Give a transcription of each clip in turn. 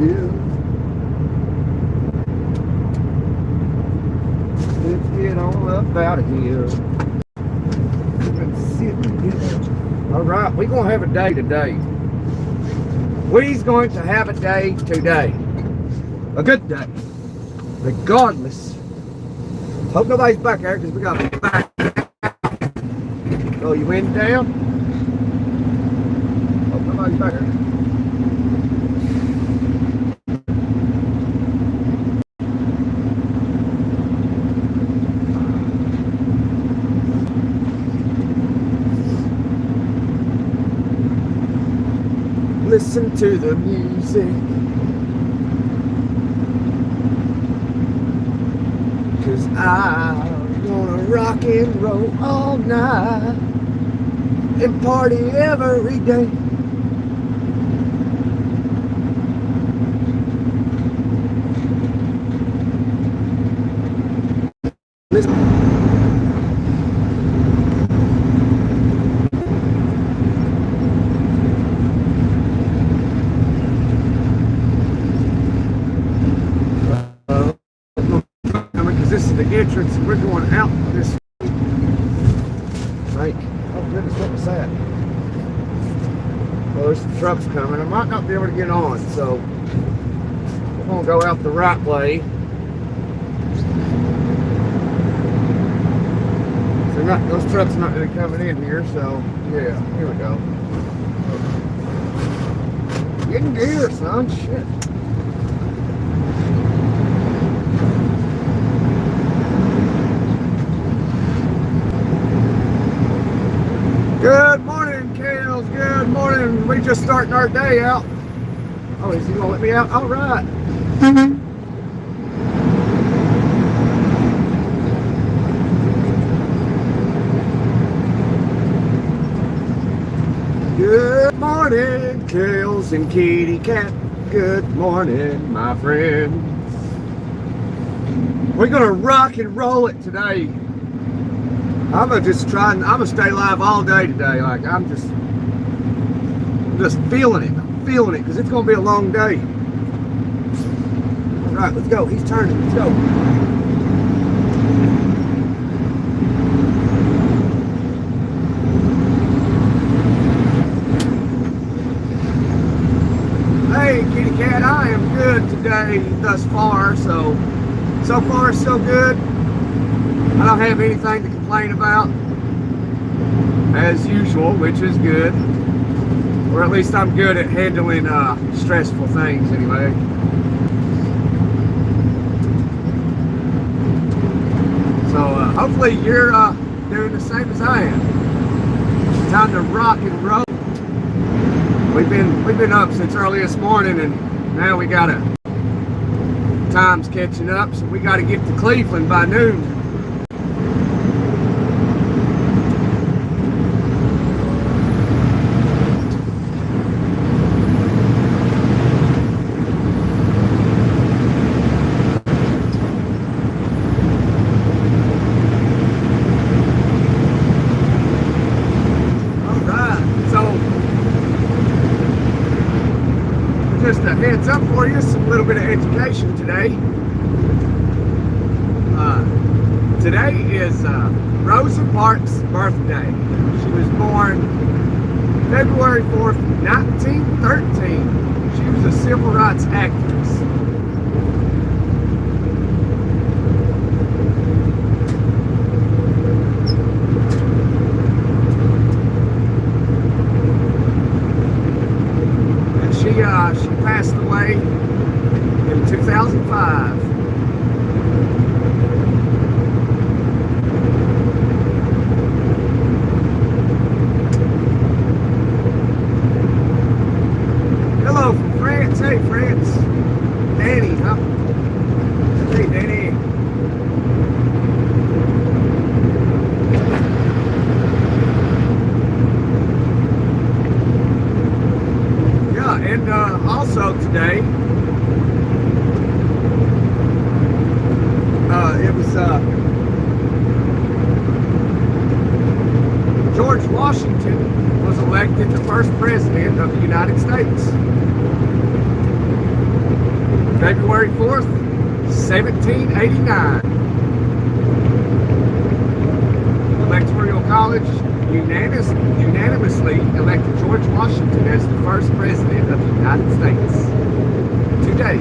here. Let's get on up out of here. Let's sit here. All right, we're going to have a day today. We's going to have a day today. A good day. Regardless. Hope nobody's back there because we got to back. Oh, you wind down? Hope nobody's back there. Listen to the music, 'cause I wanna rock and roll all night and party every day. Listen. This is the entrance, and we're going out this like, oh goodness, what was that? Well, there's some trucks coming. I might not be able to get on, so we're gonna go out the right way. So those trucks are not really coming in here, so yeah, here we go. Getting gear, son, shit. Good morning, Kales. Good morning. We just starting our day out. Oh, is he gonna let me out? All right. Good morning, Kales and Kitty Cat. Good morning, my friends. We're gonna rock and roll it today. I'm gonna stay live all day today. Like I'm just feeling it. I'm feeling it because it's gonna be a long day. All right, let's go. He's turning. Let's go. Hey, Kitty Cat, I am good today thus far. So far so good. I don't have anything to complain about, as usual, which is good. Or at least I'm good at handling stressful things anyway. So hopefully you're doing the same as I am. Time to rock and roll. We've been up since early this morning, and now we gotta, time's catching up, so we gotta get to Cleveland by noon. Just a heads up for you, some little bit of education today. Today is Rosa Parks' birthday. She was born February 4th, 1913. She was a civil rights activist. She passed away in 2005. Hello from France. Hey, France. Danny, huh? Hey, Danny. And also today, it was George Washington was elected the first president of the United States. February 4th, 1789. Electoral College unanimously elected George Washington as the first president of the United States. Today.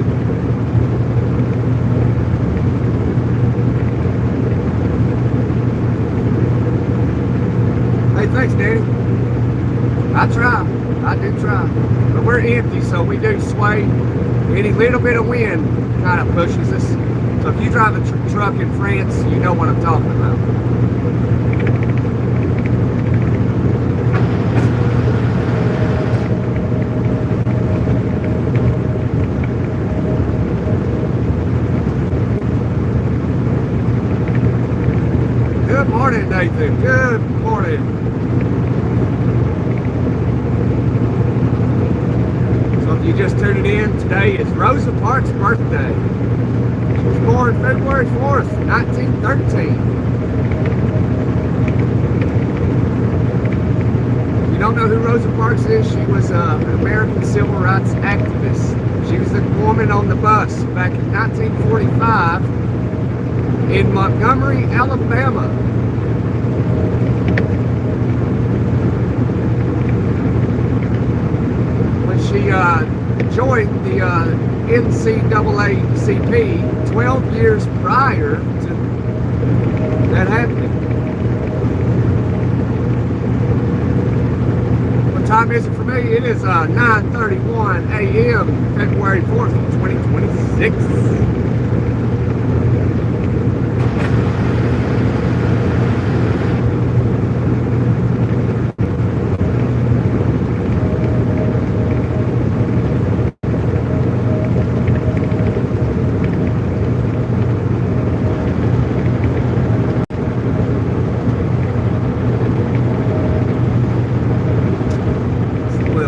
Hey, thanks, Danny. I do try. But we're empty, so we do sway. Any little bit of wind kind of pushes us. So if you drive a truck in France, you know what I'm talking about. Good morning, Nathan. Good morning. So if you just tuned in, today is Rosa Parks' birthday. She was born February 4th, 1913. If you don't know who Rosa Parks is, she was an American civil rights activist. She was the woman on the bus back in 1945 in Montgomery, Alabama. When she joined the NCAACP 12 years prior to that happening. What time is it for me? It is 9:31 a.m. February 4th, 2026.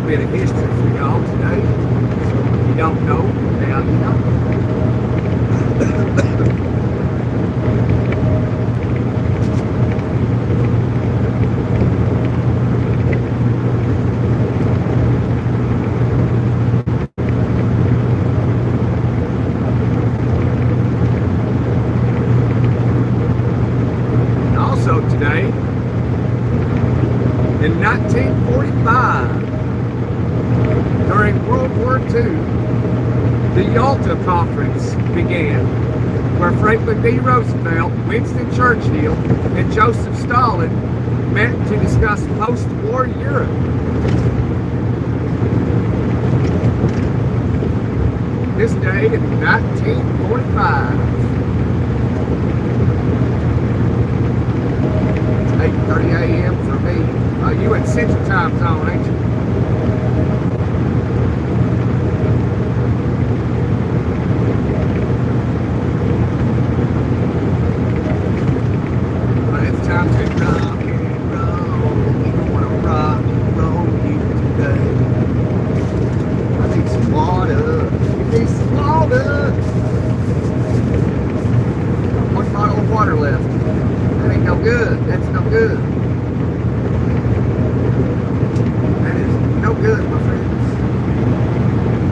Bit of history for y'all today. So if you don't know, now you know. And also today, in 1945, during World War II, the Yalta Conference began, where Franklin D. Roosevelt, Winston Churchill, and Joseph Stalin met to discuss post-war Europe. This day in 1945. It's 8:30 a.m. for me. You in Central Time Zone, ain't you? One bottle of water left. That ain't no good. That's no good. That is no good, my friends.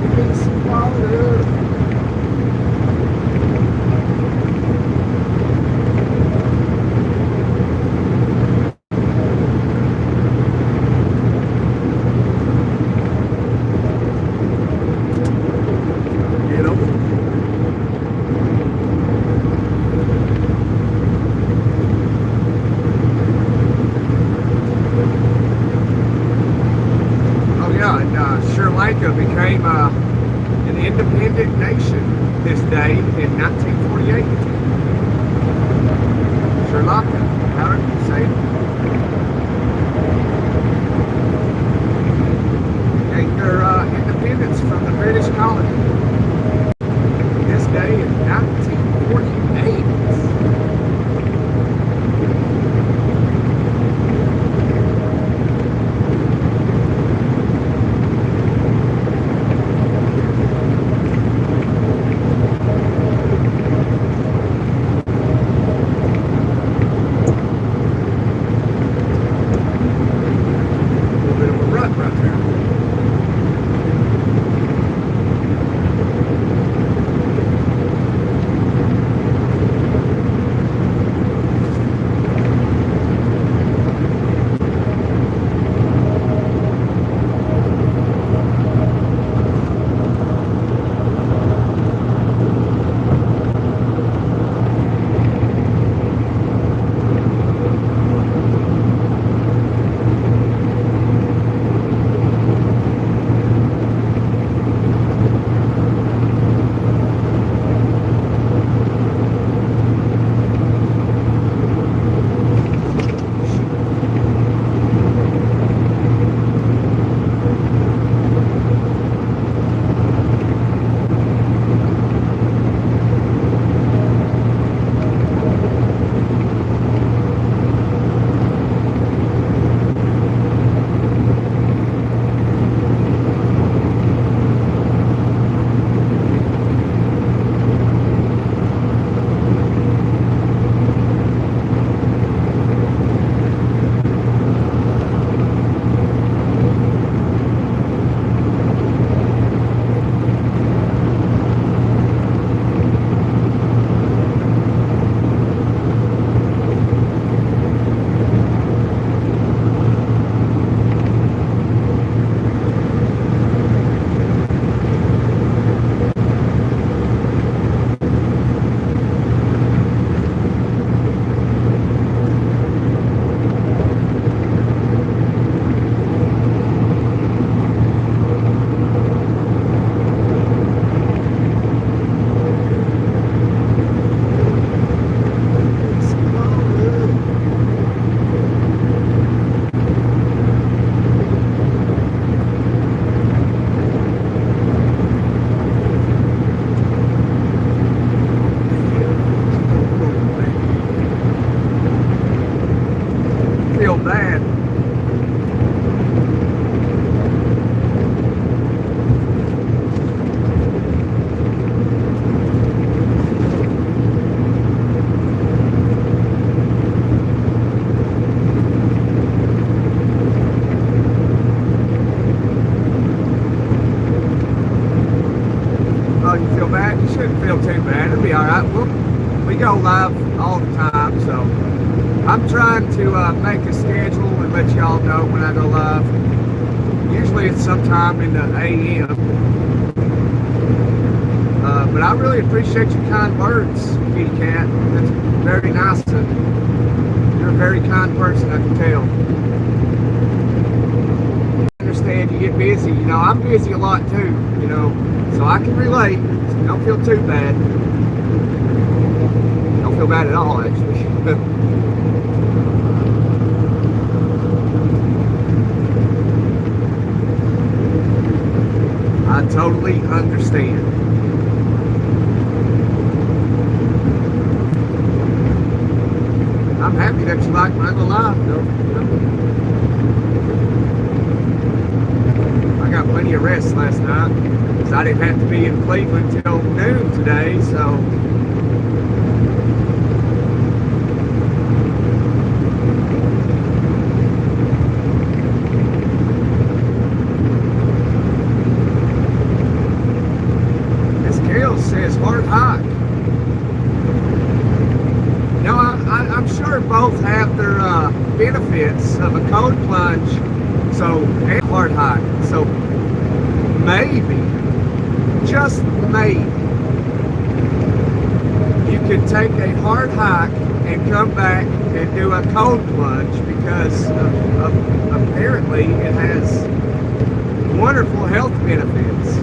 Give me some water. Sri Lanka became an independent nation this day in 1948. Sri Lanka, however you say it. Gained their independence from the British colony this day in 1948. too bad. It'll be all right. We go live all the time, so I'm trying to make a schedule and let y'all know when I go live. Usually it's sometime in the AM. But I really appreciate your kind words, Kitty Cat. That's very nice. You're a very kind person, I can tell. I understand you get busy. You know, I'm busy a lot too, you know, so I can relate. So don't feel too bad. Don't feel bad at all, actually. I totally understand. I'm happy that you like my live, though. I got plenty of rest last night because I didn't have to be in Cleveland till noon today, so. As Kale says, hard hike. I'm sure both have their benefits of a cold plunge, so and hard hike. So maybe, just maybe, you could take a hard hike and come back and do a cold plunge because apparently it has wonderful health benefits.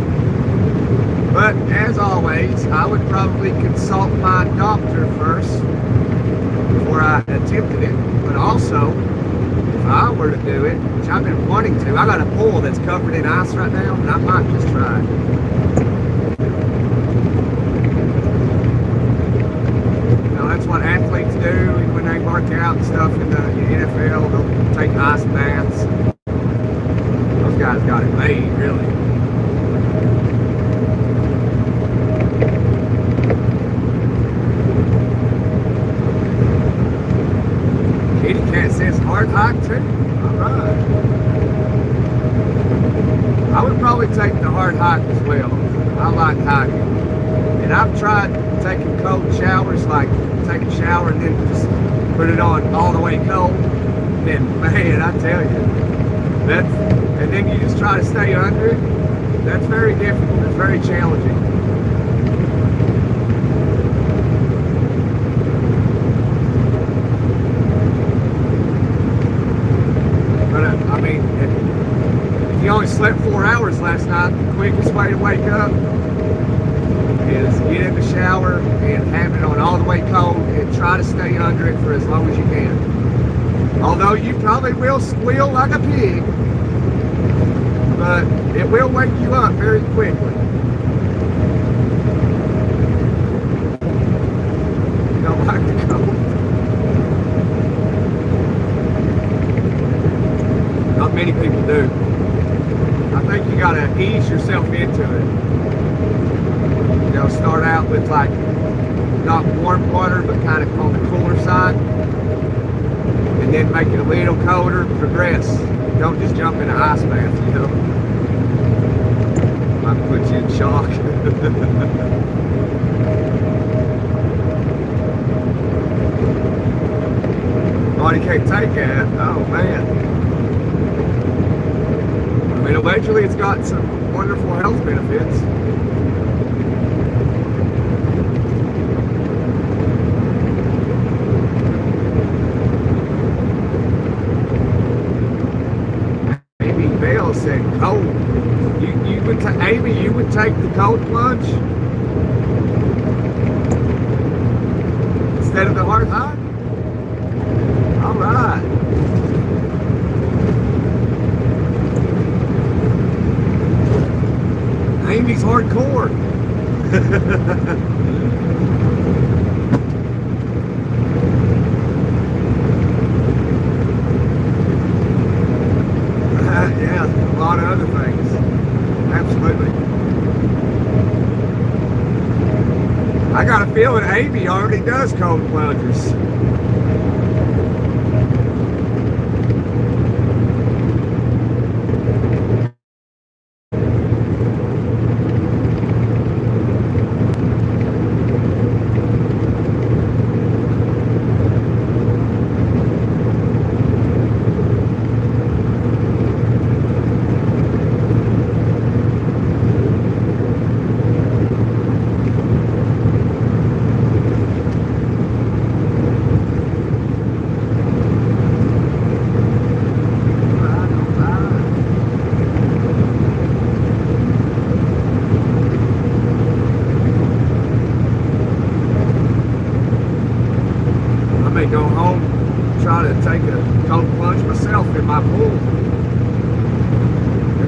But as always, I would probably consult my doctor first before I attempted it. But also, if I were to do it, which I've been wanting to, I got a pool that's covered in ice right now, and I might just try it. You know, that's what athletes do when they work out and stuff in the NFL. They'll take ice baths. Those guys got it made, really. Kitty Cat says hard hike too. Alright. I would probably take the hard hike as well. I like hiking. And I've tried taking cold showers, like take a shower and then just put it on all the way cold. And man, I tell you, and then you just try to stay under it. That's very difficult. It's very challenging. I mean, if you only slept 4 hours last night, the quickest way to wake up is get in the shower and have it on all the way cold and try to stay under it for as long as you can. Although you probably will squeal like a pig, but it will wake you up very quickly. You don't like the cold? Not many people do. I think you gotta ease yourself into it. You know, start out with like not warm water, but kind of on the cooler side, and then make it a little colder. Progress. Don't just jump in an ice bath. You know, might put you in shock. Body can't take it. Oh man. I mean, allegedly it's got some wonderful health benefits. Amy Bell said cold. Amy, you would take the cold plunge instead of the hard hike? All right. Amy's hardcore. Yeah, a lot of other things. Absolutely. I got a feeling Amy already does cold plungers.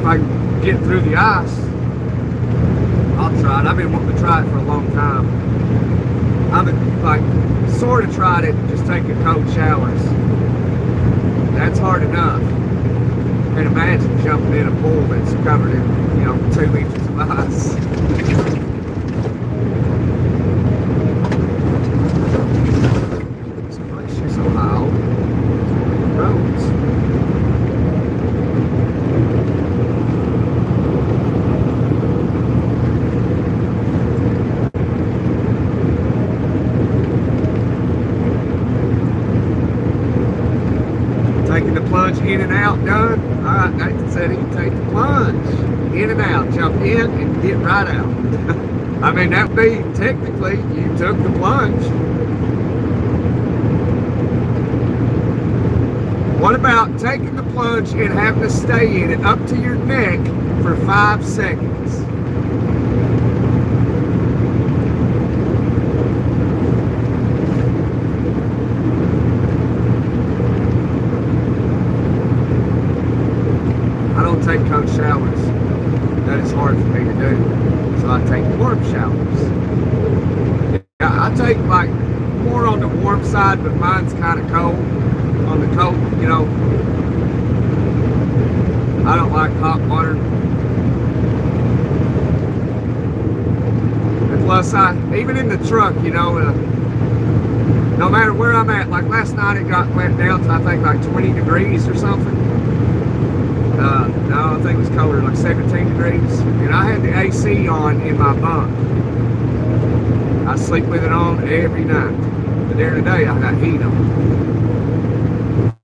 if I can get through the ice, I'll try it. I've been wanting to try it for a long time. I've been, like, sort of tried it, just taking cold showers. That's hard enough. Can't imagine jumping in a pool that's covered in, 2 inches of ice. Ohio roads. Taking the plunge in and out done. All right, Nathan said he can take the plunge in and out, jump in and get right out. I mean, that would be technically you took the plunge. What about taking the plunge and having to stay in it up to your neck for 5 seconds? I don't take cold showers. That is hard for me to do. So I take warm showers. Yeah, I take like more on the warm side, but mine's kind of cold. On the cold, I don't like hot water. And plus, even in the truck, no matter where I'm at, like last night it went down to I think like 20 degrees or something. No, I think it was colder, like 17 degrees. And I had the AC on in my bunk. I sleep with it on every night. But during the day, I got heat on.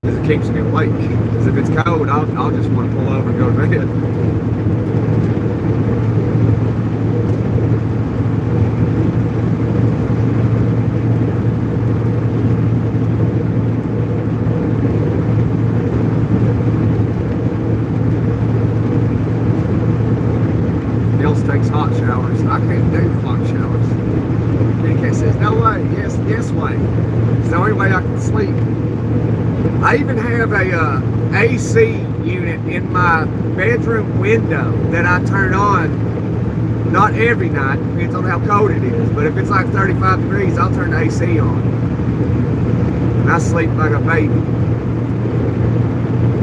Because it keeps me awake. Because if it's cold, I'll just want to pull over and go to bed. Takes hot showers. I can't do hot showers. KK says, no way. Yes way. It's the only way I can sleep. I even have a AC unit in my bedroom window that I turn on, not every night, depends on how cold it is, but if it's like 35 degrees, I'll turn the AC on. And I sleep like a baby.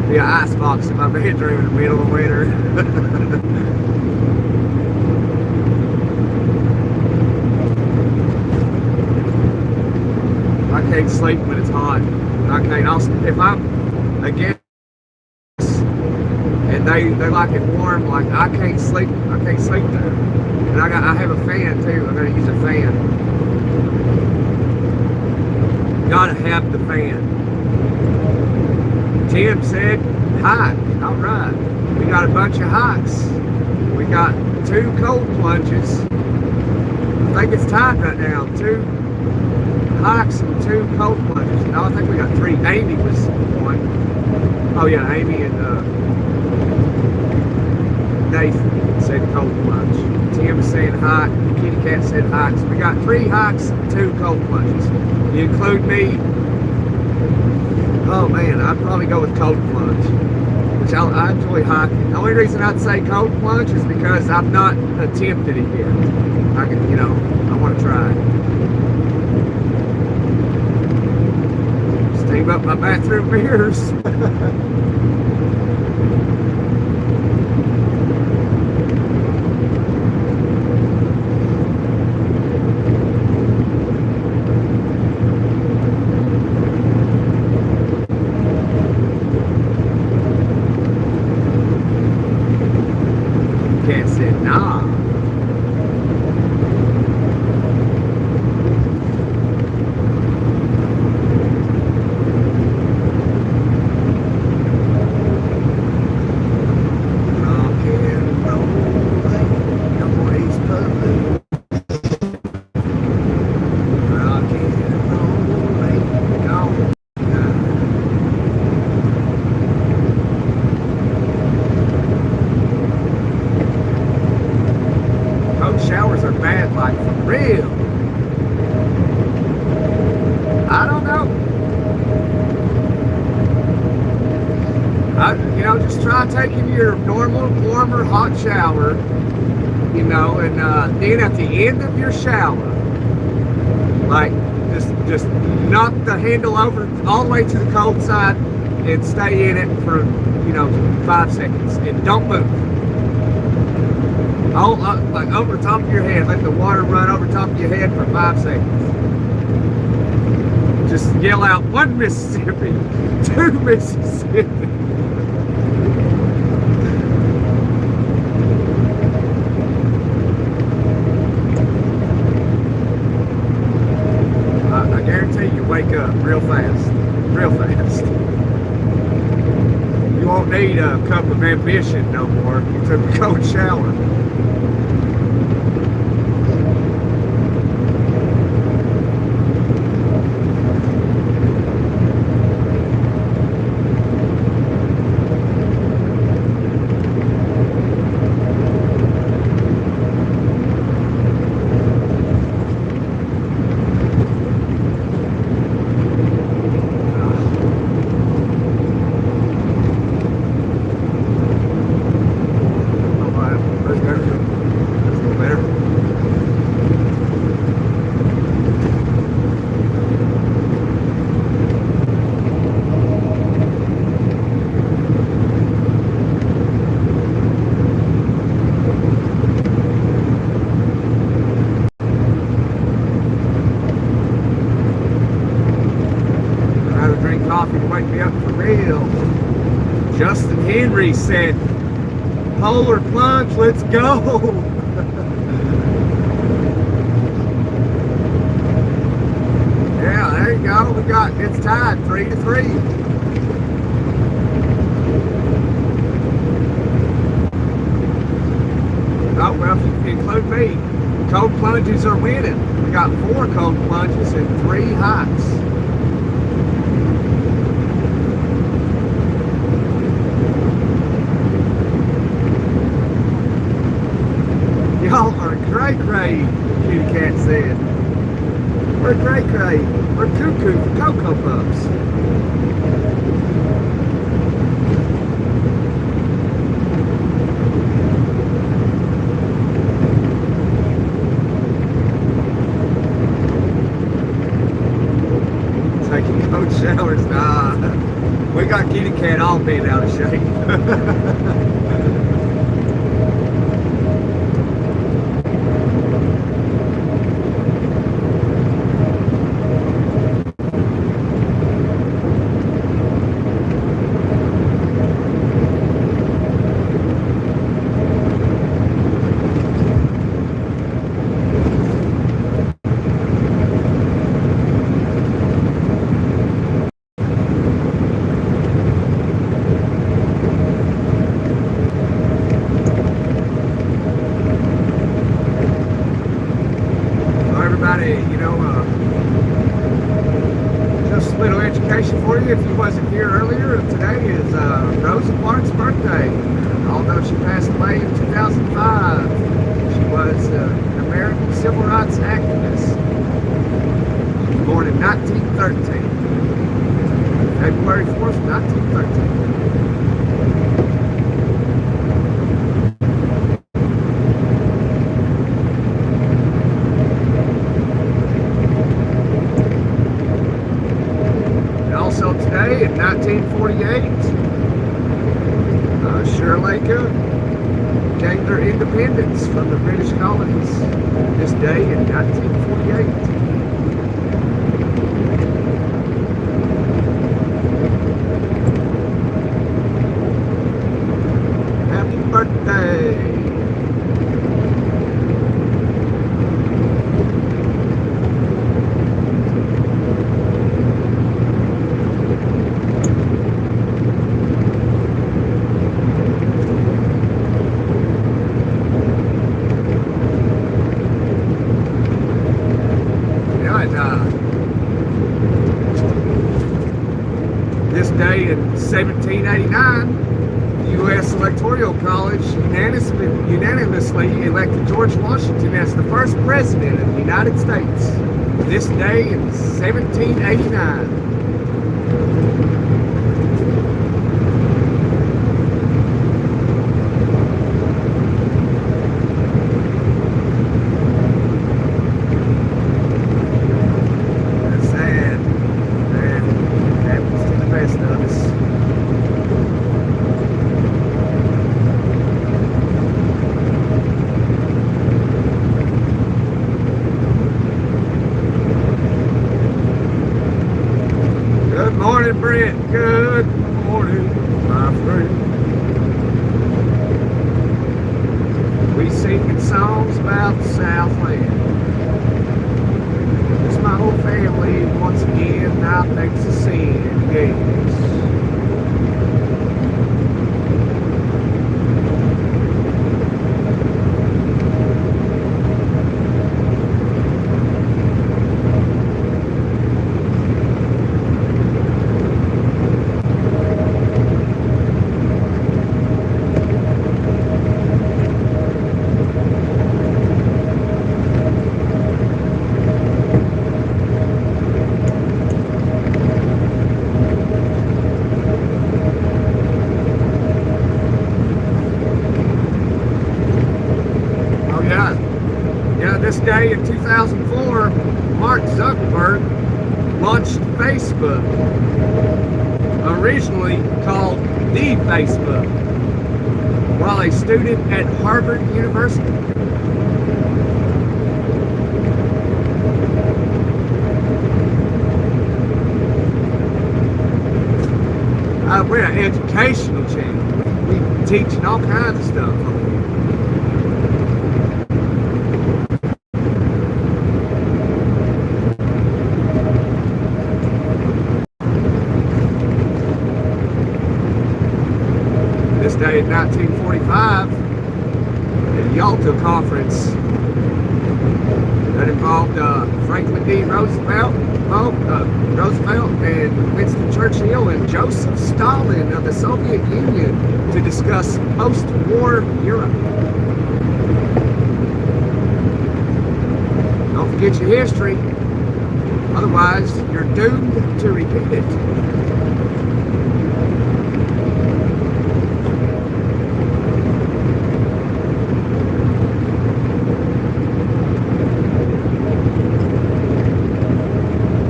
Be an icebox in my bedroom in the middle of winter. I can't sleep when it's hot. I can't. If I'm against and they like it warm, like I can't sleep. I can't sleep there. And I have a fan too. I'm gonna use a fan. Gotta have the fan. Tim said hike. All right. We got a bunch of hikes. We got 2 cold plunges. I think it's tied right now. 2 hikes and 2 cold plunges. No, I think we got 3. Amy was one. Oh yeah, Amy and Nathan said cold plunge. Tim said hike. Kitty Cat said hikes. We got 3 hikes and 2 cold plunges. You include me. Oh man, I'd probably go with cold plunge. Which I enjoy hiking. The only reason I'd say cold plunge is because I've not attempted it yet. I can, I want to try it. Steam up my bathroom mirrors. Cat said, nah. Showers are bad, like for real. I don't know. Just try taking your normal, warmer, hot shower, and then at the end of your shower, like, just knock the handle over all the way to the cold side and stay in it for, 5 seconds, and don't move. Like over the top of your head, let the water run over top of your head for 5 seconds. Just yell out 1 Mississippi, 2 Mississippi. I guarantee you wake up real fast, real fast. You won't need a cup of ambition no more. You took a cold shower. Coffee to wake me up for real. Justin Henry said, "Polar plunge, let's go." Yeah, there you go. It's tied 3-3. Oh well, if you include me, cold plunges are winning. We got 4 cold plunges and 3 hots. Y'all are cray-cray, Kitty Cat said. We're cray-cray. We're cuckoo for Cocoa Puffs. Taking cold showers? Nah. We got Kitty Cat all bent out of shape. Just a little education for you if you wasn't here earlier. Today is Rosa Parks' birthday. Although she passed away in 2005, she was an American civil rights activist. She was born in 1913, February 4th, 1913. Also today in 1948, Sri Lanka gained their independence from the British colonies. This day in 1948. Happy birthday! This day in 1789, the U.S. Electoral College unanimously elected George Washington as the first president of the United States. This day in 1789. We singing songs about the Southland. It's my whole family once again. Now thanks to sin. Yes. This day in 2004, Mark Zuckerberg launched Facebook, originally called The Facebook, while a student at Harvard University. We're an educational channel. We teaching all kinds of stuff over here. This day in 1945, the Yalta Conference that involved Franklin D. Roosevelt and Winston Churchill and Joseph Stalin of the Soviet Union to discuss post-war Europe. Don't forget your history, otherwise you're doomed to repeat it.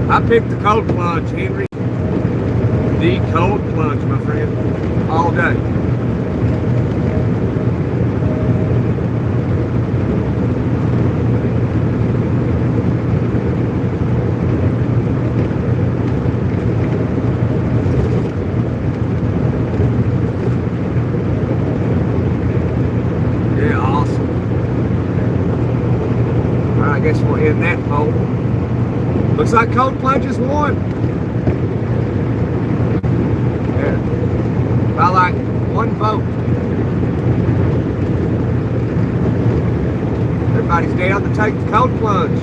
I picked the cold plunge, Henry. The cold plunge, my friend. All day. Yeah, awesome. All right, I guess we'll end that poll. Looks like cold plunges won. Yeah. By like one vote. Everybody's down to take the cold plunge.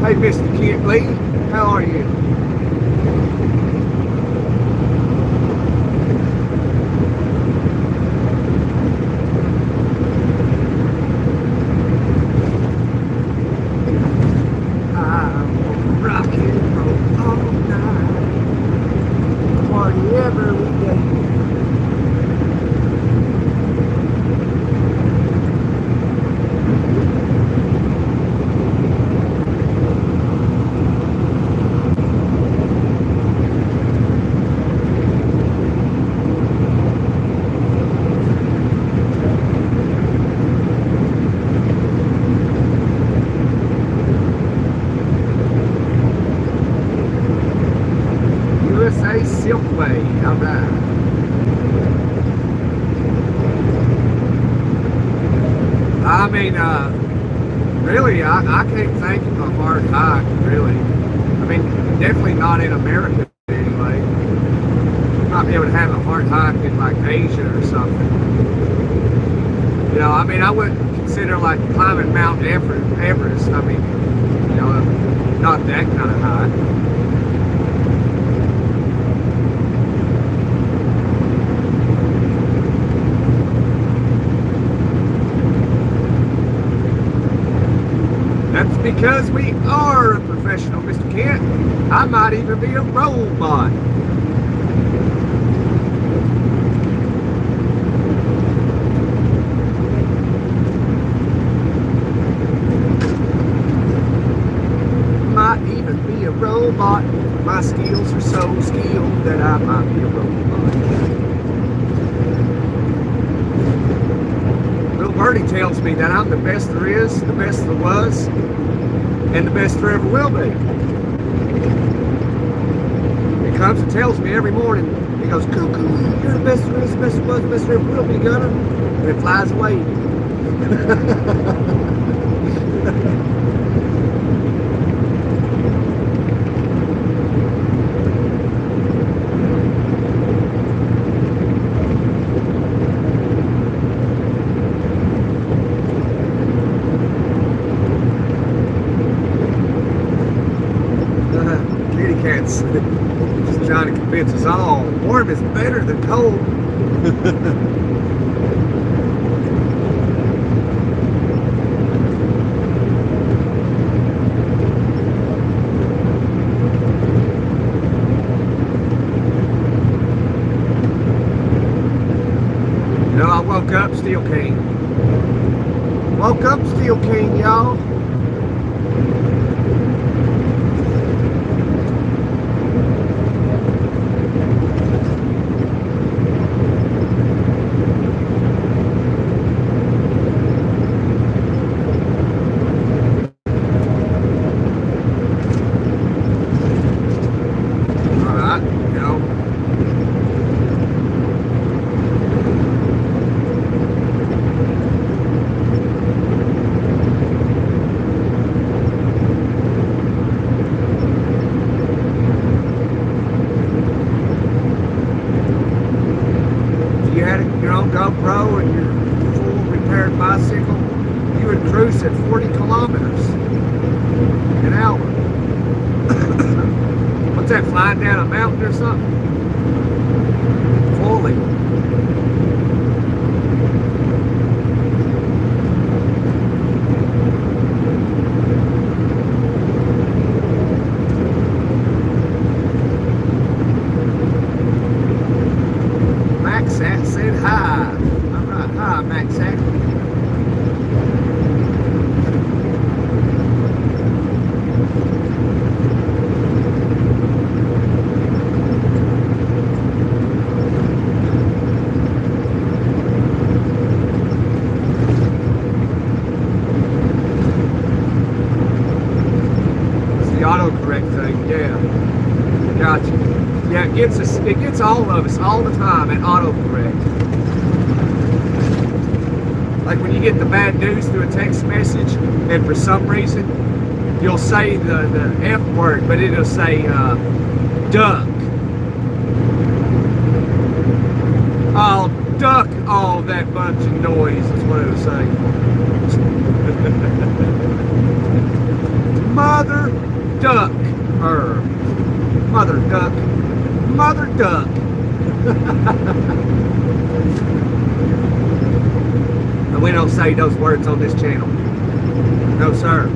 Hey, Mr. Kent Lee, how are you? Silkway, all right. I mean, really, I can't think of a hard hike, really. I mean, definitely not in America, anyway. You might be able to have a hard hike in, like, Asia or something. You know, I mean, I wouldn't consider, like, climbing Mount Everest. I mean, you know, not that kind of hike. That's because we are a professional, Mr. Kent. I might even be a robot. Might even be a robot. My skills are so skilled that I might be a robot. Little birdie tells me that I'm the best there is, the best there was, and the best there ever will be. comes and tells me every morning. He goes, "Cuckoo, you're the best there is, best there was, best there ever will be, Gunner." And it flies away. Kitty cats just trying to convince us all warm is better than cold. You know, I woke up Steel King. Woke up Steel King, y'all. GoPro and your full repaired bicycle, you would cruise at 40 kilometers an hour. What's that, flying down a mountain or something? Fully. Maxat said hi. All right, hi, Maxat. It's the autocorrect thing, yeah. Gotcha. Yeah, it gets all of us all the time at autocorrect. Like when you get the bad news through a text message, and for some reason you'll say the F word, but it'll say duck. I'll duck all that bunch of noise is what it'll say. Mother duck. Mother duck. Mother duck. And we don't say those words on this channel. No, sir.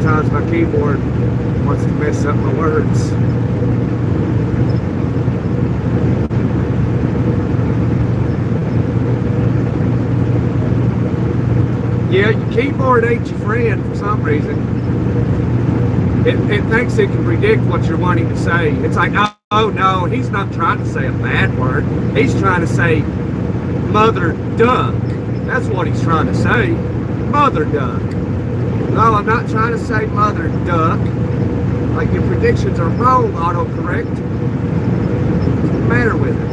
Sometimes my keyboard wants to mess up my words. Yeah, your keyboard ain't your friend for some reason. It thinks it can predict what you're wanting to say. It's like, oh no, he's not trying to say a bad word. He's trying to say mother duck. That's what he's trying to say. Mother duck. No, I'm not trying to say mother duck. Like, your predictions are wrong, autocorrect. What's the matter with it?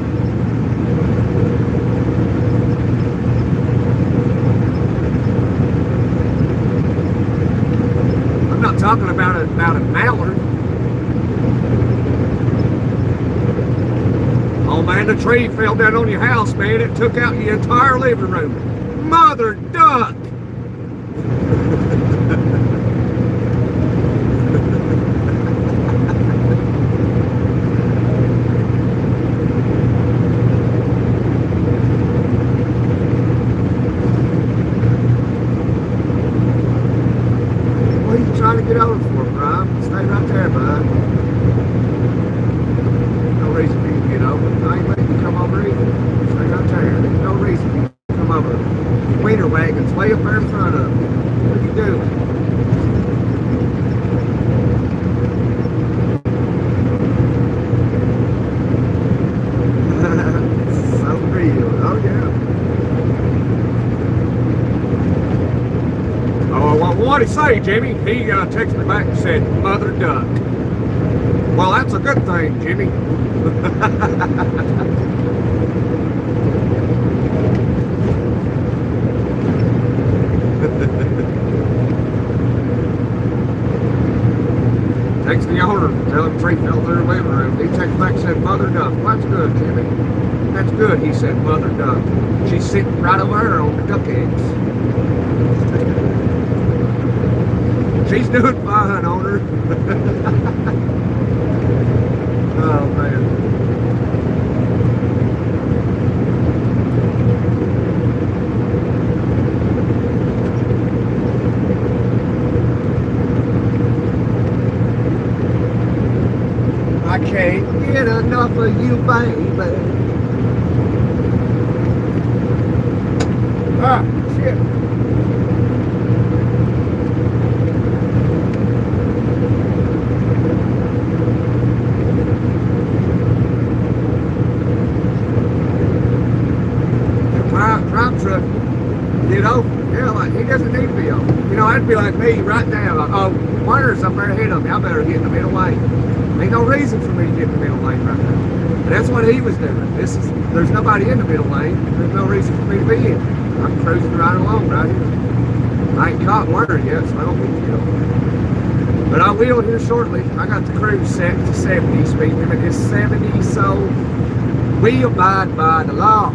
I'm not talking about a mallard. Oh man, the tree fell down on your house, man. It took out your entire living room. Mother duck. What are you trying to get over for, Brian? Stay right there, bud. No reason for you to get over. I ain't letting you come over either. Stay right there. There's no reason for you to come over. Wiener wagon's way up What'd he say, Jimmy? He texted me back and said, mother duck. Well, that's a good thing, Jimmy. Text the owner, tell him tree fell through the living room. He texted back and said, mother duck. Well, that's good, Jimmy. That's good, he said, mother duck. She's sitting right over there on the duck eggs. She's doing fine, owner. Oh, man. I can't get enough of you, baby. Ah, shit. Drop truck, get over. Yeah, like he doesn't need to be over. You know, that'd be like me right now. Like, oh, Warner's up there ahead of me. I better get in the middle lane. Ain't no reason for me to get in the middle lane right now. But that's what he was doing. There's nobody in the middle lane. There's no reason for me to be in. I'm cruising right along right here. I ain't caught Warner yet, so I don't need to get over. But I will here shortly. I got the cruise set to 70. Speed limit is 70, so we abide by the law.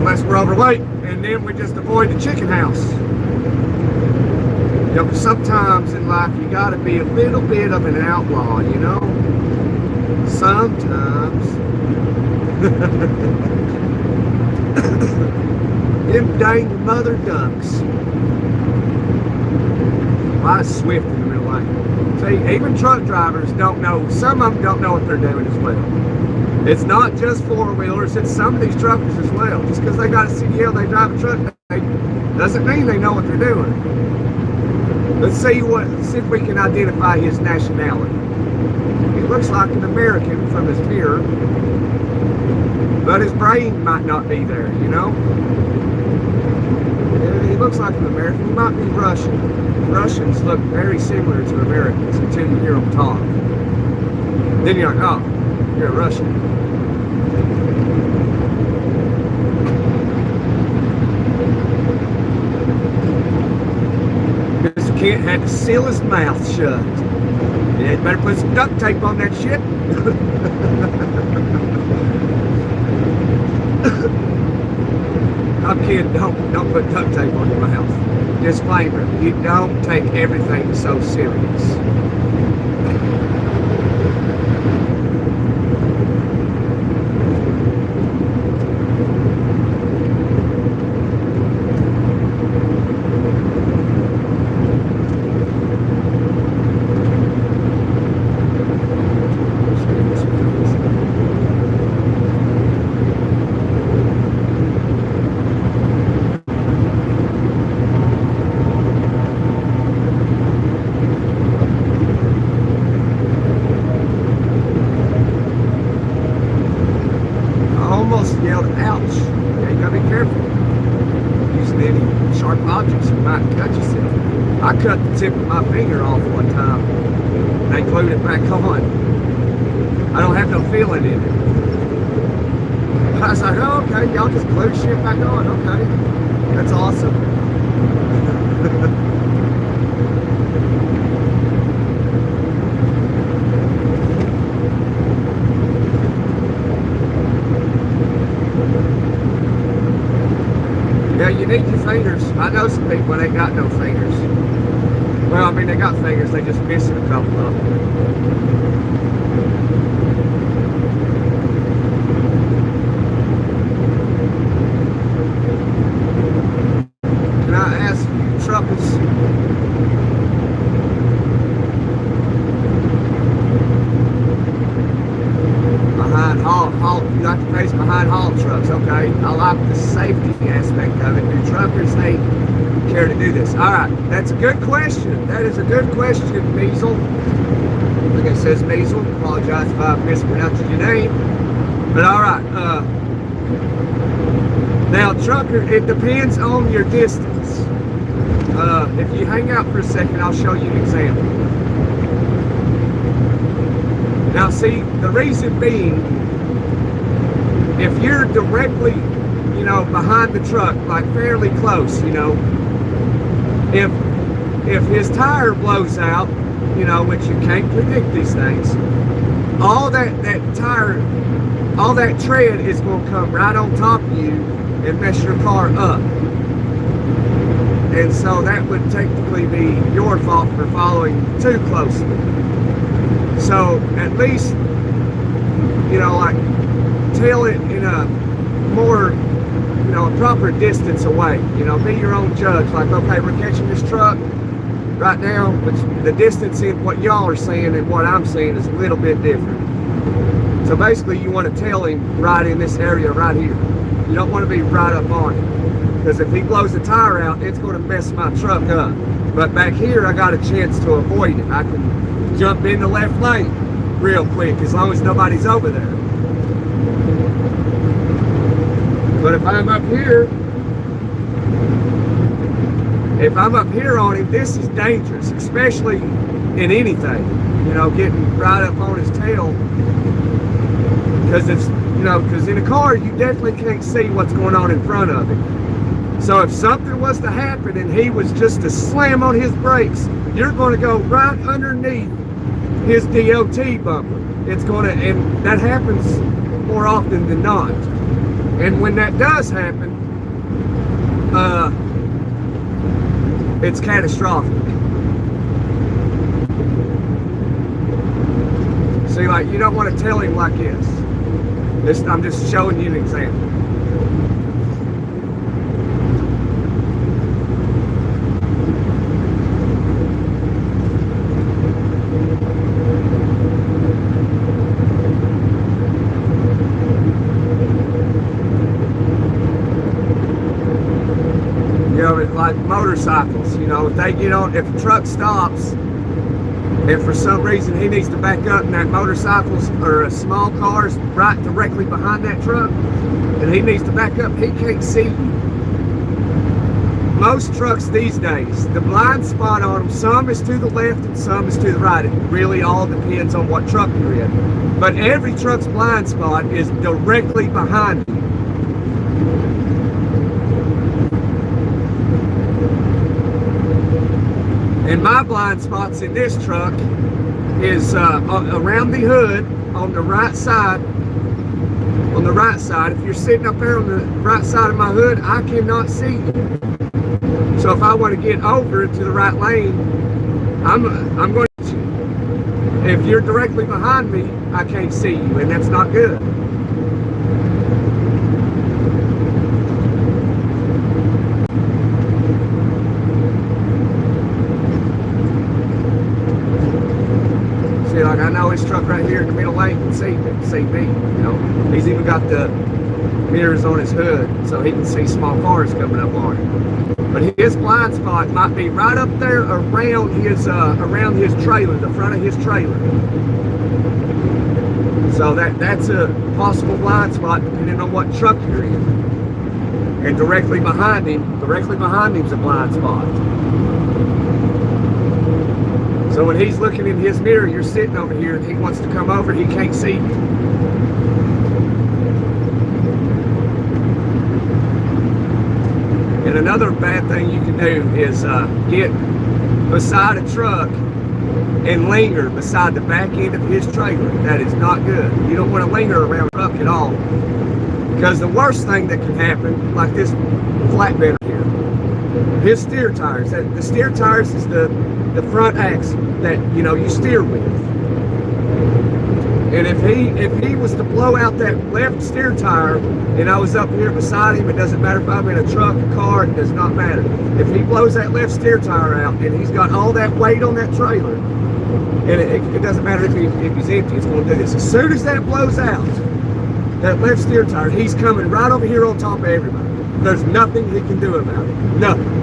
Unless we're overweight, and then we just avoid the chicken house. You know, 'cause sometimes in life you gotta be a little bit of an outlaw, you know? Sometimes. Them dang mother ducks. A lot of swift in the middle lane. See, even truck drivers don't know, some of them don't know what they're doing as well. It's not just four-wheelers, it's some of these truckers as well. Just because they got a CDL, they drive a truck, doesn't mean they know what they're doing. Let's see if we can identify his nationality. He looks like an American from his mirror, but his brain might not be there, you know? Yeah, he looks like an American. He might be Russian. Russians look very similar to Americans until you hear them talk. Then you're like, oh, you're a Russian. This kid had to seal his mouth shut. Yeah, better put some duct tape on that shit. I'm kidding, don't put duct tape on your mouth. Disclaimer, you don't take everything so serious. Yelled, ouch. Yeah, you gotta be careful. Using any sharp objects, you might cut yourself. I cut the tip of my finger off one time and they glued it back on. I don't have no feeling in it. I was like, oh, okay, y'all just glue shit back on. Okay, that's awesome. Yeah, you need your fingers. I know some people that ain't got no fingers. Well, I mean, they got fingers, they just missing a couple of them. Can I ask you, truckers? Behind haul, you got to place behind haul trucks, okay? I like the safety aspect of it. Do truckers care to do this? All right, that's a good question. That is a good question, Measle. I think it says Measle. Apologize if I mispronounced your name. But all right, Now, trucker, it depends on your distance. If you hang out for a second, I'll show you an example. Now, see, the reason being, if you're directly, you know, behind the truck, like fairly close, you know, if his tire blows out, you know, which you can't predict these things, all that tire, all that tread is going to come right on top of you and mess your car up. And so that would technically be your fault for following too closely. So at least, you know, like, tail it in a more, you know, a proper distance away. You know, be your own judge. Like, okay, we're catching this truck right now, but the distance in what y'all are saying and what I'm saying is a little bit different. So basically, you want to tail him right in this area right here. You don't want to be right up on him, because if he blows the tire out, it's going to mess my truck up. But back here, I got a chance to avoid it. I can jump in the left lane real quick, as long as nobody's over there. But if I'm up here, on him, this is dangerous, especially in anything, you know, getting right up on his tail. Because it's, you know, because in a car, you definitely can't see what's going on in front of him. So if something was to happen and he was just to slam on his brakes, you're going to go right underneath his DOT bumper. It's going to, and that happens more often than not. And when that does happen, it's catastrophic. See, like, you don't want to tell him like this. I'm just showing you an example. You know, like motorcycles, you know, if they get on, if a truck stops and for some reason he needs to back up and that motorcycle's or a small car's right directly behind that truck and he needs to back up, he can't see you. Most trucks these days, the blind spot on them, some is to the left and some is to the right. It really all depends on what truck you're in. But every truck's blind spot is directly behind you. And my blind spots in this truck is around the hood on the right side. On the right side, if you're sitting up there on the right side of my hood, I cannot see you. So if I want to get over to the right lane, I'm going to hit you. If you're directly behind me, I can't see you, and that's not good. Like, I know his truck right here in the middle lane can see me, you know. He's even got the mirrors on his hood so he can see small cars coming up on him. But his blind spot might be right up there around his trailer, the front of his trailer. So that's a possible blind spot depending on what truck you're in. And directly behind him's a blind spot. So when he's looking in his mirror, you're sitting over here and he wants to come over, he can't see you. And another bad thing you can do is get beside a truck and linger beside the back end of his trailer. That is not good. You don't want to linger around a truck at all. Because the worst thing that can happen, like this flatbed here, his steer tires, the steer tires is the front axle that, you know, you steer with. And if he was to blow out that left steer tire and I was up here beside him, it doesn't matter if I'm in a truck, a car, it does not matter. If he blows that left steer tire out and he's got all that weight on that trailer, and it doesn't matter if he's empty, it's going to do this. As soon as that blows out, that left steer tire, he's coming right over here on top of everybody. There's nothing he can do about it. Nothing.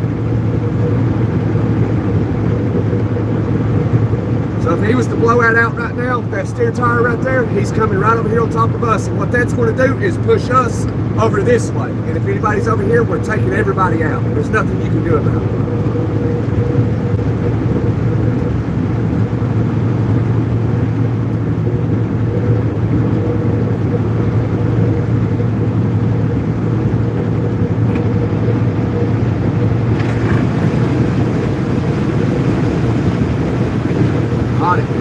So if he was to blow that out right now, that steer tire right there, he's coming right over here on top of us. And what that's going to do is push us over this way. And if anybody's over here, we're taking everybody out. There's nothing you can do about it. Hot in here.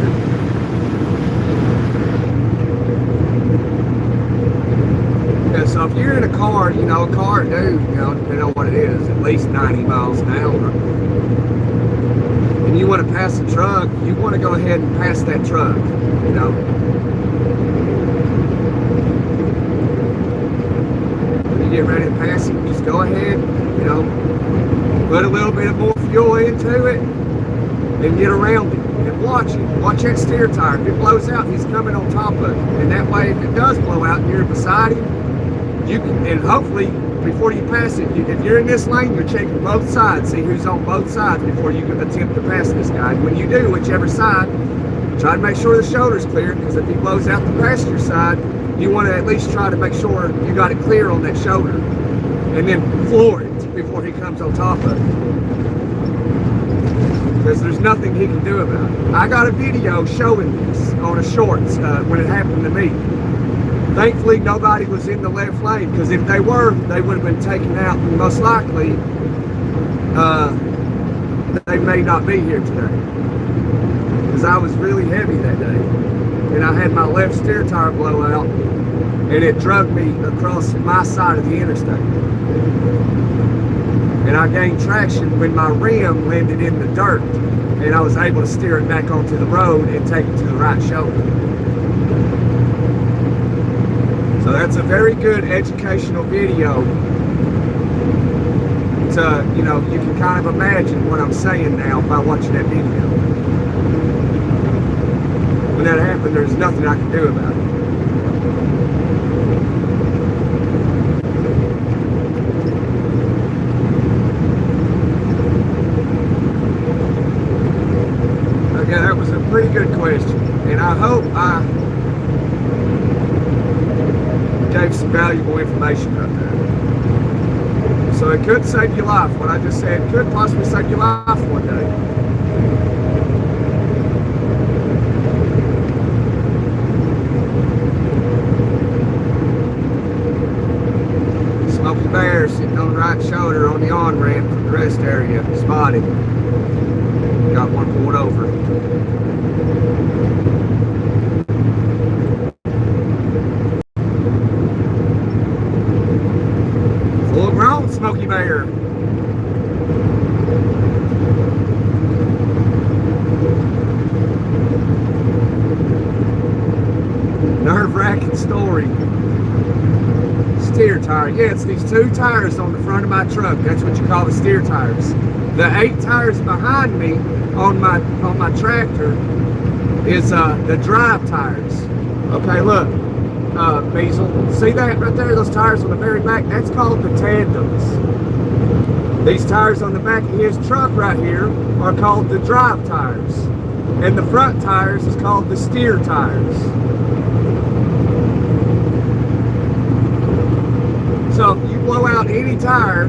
Yeah, so if you're in a car, you know, a car do, you know, depending on what it is, at least 90 miles an hour. And you want to pass the truck, you want to go ahead and pass that truck, you know. When you get ready to pass it, just go ahead, you know, put a little bit more fuel into it and get around it. And watch it. Watch that steer tire. If it blows out, he's coming on top of it. And that way, if it does blow out and you're beside him, you can, and hopefully, before you pass it, if you're in this lane, you're checking both sides, see who's on both sides before you attempt to pass this guy. And when you do, whichever side, try to make sure the shoulder's clear, because if he blows out the passenger side, you want to at least try to make sure you got it clear on that shoulder. And then floor it before he comes on top of it. Because there's nothing he can do about it. I got a video showing this on a shorts when it happened to me. Thankfully, nobody was in the left lane, because if they were, they would have been taken out, and most likely, they may not be here today. Because I was really heavy that day, and I had my left steer tire blow out, and it drug me across my side of the interstate. And I gained traction when my rim landed in the dirt, and I was able to steer it back onto the road and take it to the right shoulder. So that's a very good educational video. To, you know, you can kind of imagine what I'm saying now by watching that video. When that happened, there's nothing I can do about it. Yeah, that was a pretty good question, and I hope I gave some valuable information right there. So it could save your life. What I just said could possibly save your life one day. Smokey Bear sitting on the right shoulder on the on-ramp from the rest area. Spotted. Got one pulled over. Full grown Smokey Bear. Nerve-wracking story. Steer tire. Yeah, it's these two tires on the front of my truck. That's what you call the steer tires. The 8 tires behind me on my tractor is the drive tires. Okay, look, Beazle, see that right there? Those tires on the very back, that's called the tandems. These tires on the back of his truck right here are called the drive tires. And the front tires is called the steer tires. So if you blow out any tire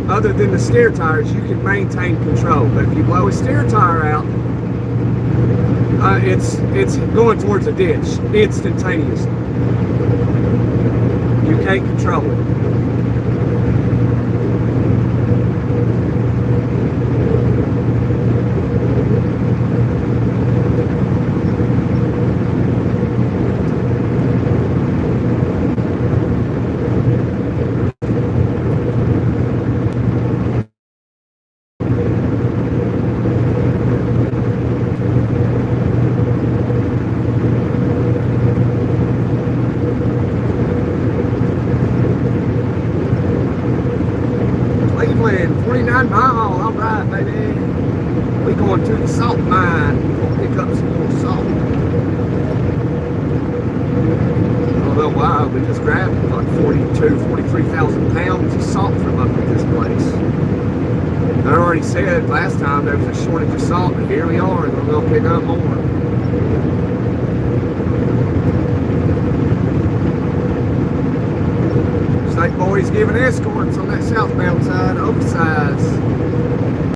other than the steer tires, you can maintain control. But if you blow a steer tire out, it's going towards a ditch instantaneously. You can't control it. Cleveland, 49 mile, all right, baby. We going to the salt mine. We're gonna pick up some more salt. Although, wow, we just grabbed like 42, 43,000 pounds of salt from up at this place. I already said last time there was a shortage of salt, but here we are, and we're going to pick up more. State boys giving escorts on that southbound side, oversized.